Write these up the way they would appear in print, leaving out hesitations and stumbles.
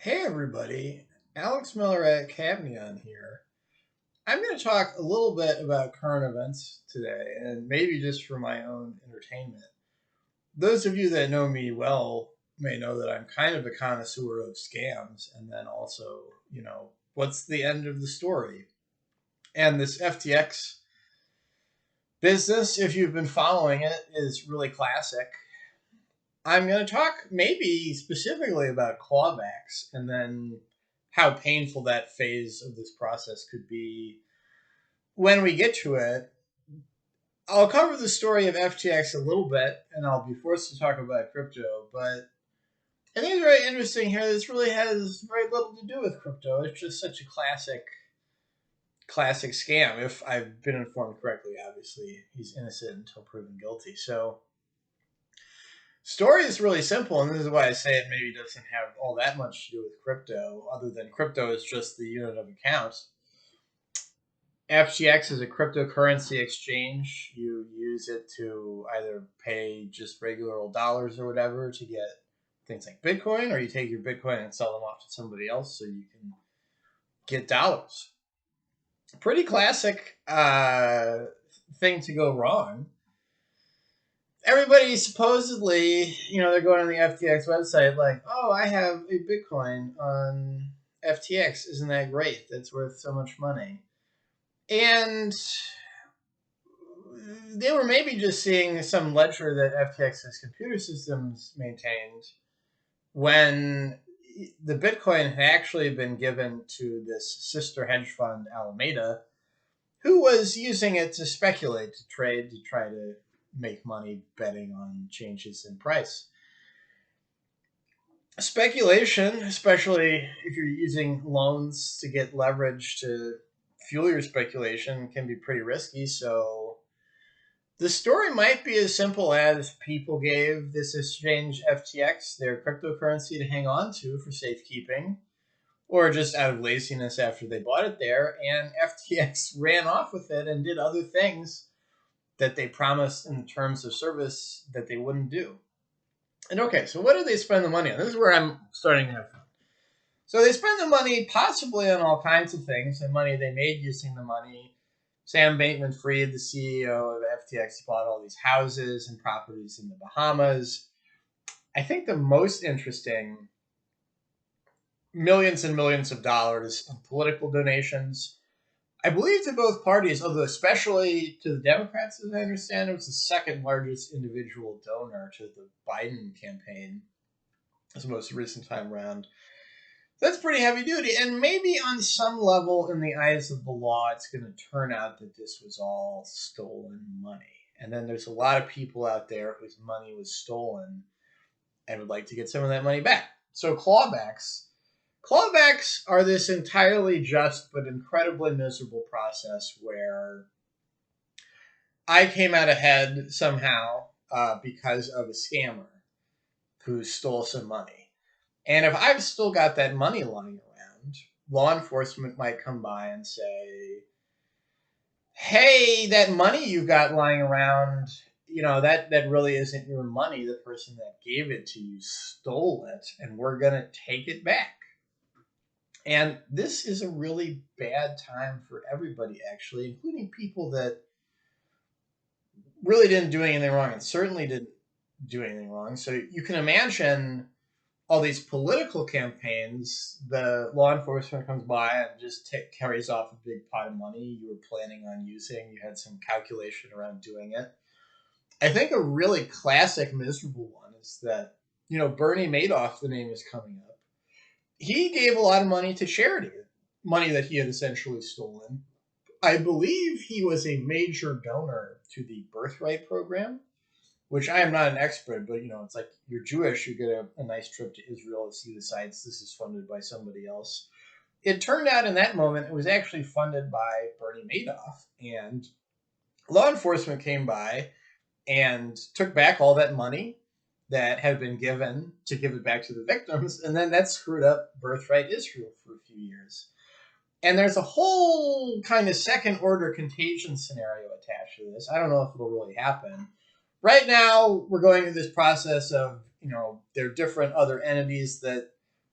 Hey everybody, Alex Miller at Cadmion here. I'm going to talk a little bit about current events today, and maybe just for my own entertainment. Those of you that know me well may know that I'm kind of a connoisseur of scams, and then also, what's the end of the story? And this FTX business, if you've been following it, is really classic. I'm going to talk maybe specifically about clawbacks and then how painful that phase of this process could be when we get to it. I'll cover the story of FTX a little bit and I'll be forced to talk about crypto, but I think it's very interesting here. This really has very little to do with crypto. It's just such a classic scam. If I've been informed correctly, obviously he's innocent until proven guilty. So story is really simple, and this is why I say it maybe doesn't have all that much to do with crypto, other than crypto is just the unit of account. FTX is a cryptocurrency exchange. You use it to either pay just regular old dollars or whatever to get things like Bitcoin, or you take your Bitcoin and sell them off to somebody else so you can get dollars. Pretty classic thing to go wrong. Everybody supposedly, they're going on the FTX website like, oh, I have a Bitcoin on FTX. Isn't that great? That's worth so much money. And they were maybe just seeing some ledger that FTX's computer systems maintained when the Bitcoin had actually been given to this sister hedge fund, Alameda, who was using it to speculate, to trade, to try to make money betting on changes in price. Speculation, especially if you're using loans to get leverage to fuel your speculation, can be pretty risky. So the story might be as simple as people gave this exchange FTX their cryptocurrency to hang on to for safekeeping, or just out of laziness after they bought it there, and FTX ran off with it and did other things that they promised in terms of service that they wouldn't do. And okay, so what do they spend the money on? This is where I'm starting to have fun. So they spend the money possibly on all kinds of things, the money they made using the money. Sam Bankman-Fried, the CEO of FTX, bought all these houses and properties in the Bahamas. I think the most interesting, millions and millions of dollars in political donations, I believe, to both parties, although especially to the Democrats, as I understand, it was the second largest individual donor to the Biden campaign, this most recent time around. That's pretty heavy duty. And maybe on some level, in the eyes of the law, it's going to turn out that this was all stolen money. And then there's a lot of people out there whose money was stolen and would like to get some of that money back. So clawbacks are this entirely just but incredibly miserable process where I came out ahead somehow because of a scammer who stole some money. And if I've still got that money lying around, law enforcement might come by and say, hey, that money you've got lying around, that really isn't your money. The person that gave it to you stole it, and we're going to take it back. And this is a really bad time for everybody, actually, including people that really didn't do anything wrong and certainly didn't do anything wrong. So you can imagine all these political campaigns, the law enforcement comes by and just carries off a big pot of money you were planning on using. You had some calculation around doing it. I think a really classic miserable one is that, Bernie Madoff, the name is coming up. He gave a lot of money to charity, money that he had essentially stolen. I believe he was a major donor to the Birthright program, which I am not an expert, but, it's like you're Jewish, you get a nice trip to Israel to see the sites. This is funded by somebody else. It turned out in that moment it was actually funded by Bernie Madoff, and law enforcement came by and took back all that money that had been given to give it back to the victims, and then that screwed up Birthright Israel for a few years. And there's a whole kind of second-order contagion scenario attached to this. I don't know if it'll really happen. Right now, we're going through this process of, there are different other entities that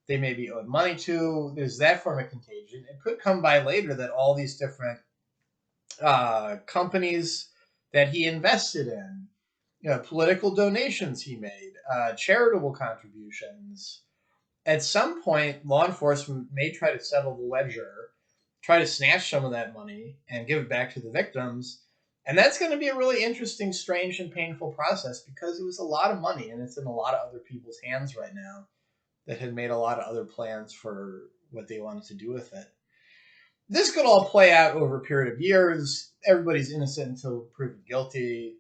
they may be owed money to. There's that form of contagion. It could come by later that all these different companies that he invested in, political donations he made, charitable contributions. At some point, law enforcement may try to settle the ledger, try to snatch some of that money and give it back to the victims. And that's going to be a really interesting, strange, and painful process because it was a lot of money and it's in a lot of other people's hands right now that had made a lot of other plans for what they wanted to do with it. This could all play out over a period of years. Everybody's innocent until proven guilty.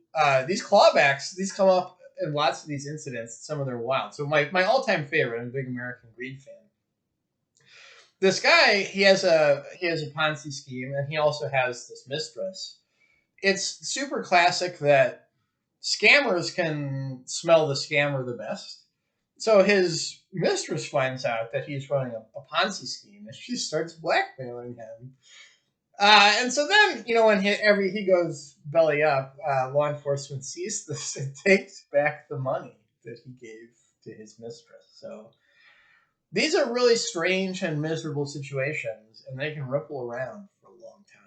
These clawbacks, these come up in lots of these incidents. Some of them are wild. So my all-time favorite, I'm a big American Greed fan. This guy, he has a Ponzi scheme, and he also has this mistress. It's super classic that scammers can smell the scammer the best. So his mistress finds out that he's running a Ponzi scheme, and she starts blackmailing him. And so then, when he goes belly up, law enforcement sees this and takes back the money that he gave to his mistress. So these are really strange and miserable situations, and they can ripple around for a long time.